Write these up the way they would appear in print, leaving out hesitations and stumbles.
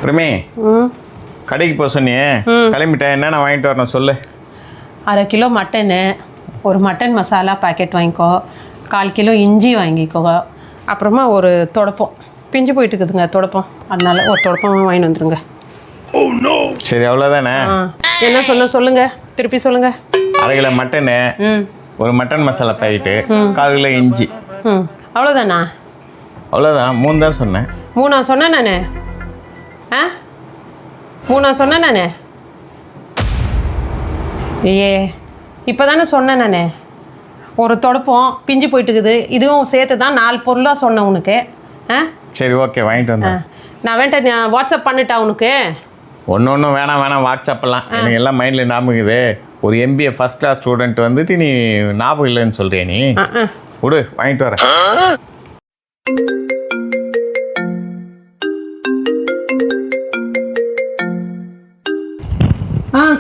பிரமே கடைக்கு போக சொன்னியே கிளம்பிட்டேன். என்னென்ன வாங்கிட்டு வரணும் சொல்லு. 1/2 கிலோ மட்டனு, ஒரு மட்டன் மசாலா பாக்கெட் வாங்கிக்கோ, 1/4 கிலோ இஞ்சி வாங்கிக்கோ, அப்புறமா ஒரு தொடப்பம் பிஞ்சு போயிட்டு இருக்குதுங்க தொடப்பம், அதனால ஒரு தொடப்பம் வாங்கிட்டு வந்துருங்க. சரி அவ்வளோதானே? என்ன சொல்லுங்க திருப்பி சொல்லுங்க. 1/2 கிலோ மட்டனு, ஒரு மட்டன் மசாலா பாக்கெட்டு, 1/4 கிலோ இஞ்சி. அவ்வளோதானா? அவ்வளோதான். 3 தான் சொன்னேன். 3 சொன்னேன் நான். 3 சொன்னேன் நான். ஏ இப்போ தானே சொன்னேன் நான். ஒரு தொடப்பம் பிஞ்சு போயிட்டுக்குது, இதுவும் சேர்த்து தான் 4 பொருளாக சொன்னேன் உனக்கு. சரி ஓகே வாங்கிட்டு வந்தேன். நான் வேண்டாம் வாட்ஸ்அப் பண்ணிட்டா உனக்கு. ஒன்று வேணாம் வாட்ஸ்அப்பெல்லாம் எனக்கு எல்லாம் மைண்டில் ஞாபகம் இருக்குது. ஒரு MBA ஃபஸ்ட் கிளாஸ் ஸ்டூடெண்ட் வந்துட்டு நீ ஞாபகம் இல்லைன்னு சொல்கிறிய நீ. விடு வாங்கிட்டு வரேன்.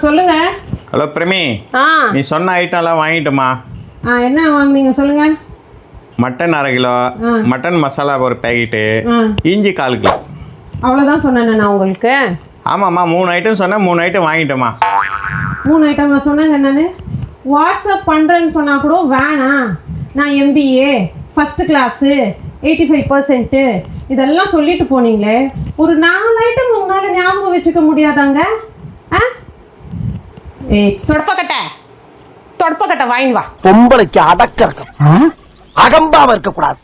சொல்லுங்க. ஹலோ பிரமி, நீ சொன்ன ஐட்டம்லாம் வாங்கிட்டோமா? என்ன வாங்குனீங்க சொல்லுங்க. மட்டன் 1/2 கிலோ, மட்டன் மசாலா ஒரு பேக்கெட்டு, இஞ்சி 1/4 கிலோ. அவ்வளோதான் சொன்னேன் நான் உங்களுக்கு. ஆமாம்மா 3 ஐட்டம் சொன்னேன், 3 ஐட்டம் வாங்கிட்டோமா? 3 ஐட்டம் நான் சொன்னேங்க. நான் வாட்ஸ்அப் பண்ணுறேன்னு சொன்னால் கூட வேணாம். நான் MBA ஃபஸ்ட்டு கிளாஸு 85% இதெல்லாம் சொல்லிட்டு போனீங்களே, ஒரு 4 ஐட்டம் உங்களால் ஞாபகம் வச்சுக்க முடியாதாங்க? தொடப்பக்கட்டை வாங்கி வா. பொம்பளைக்கு அடக்க இருக்கணும், அகம்பாவ இருக்கக்கூடாது,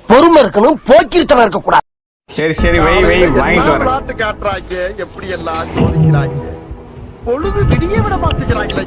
பொறுமை இருக்கணும், போக்கிருத்தனம் இருக்கக்கூடாது. சரி வை வாங்கிட்டு வரேன். காட்டுறாங்க எப்படி எல்லாம் சோதிக்கிறாங்க, பொழுது விடிய விட மாட்டேங்கிறாங்களே.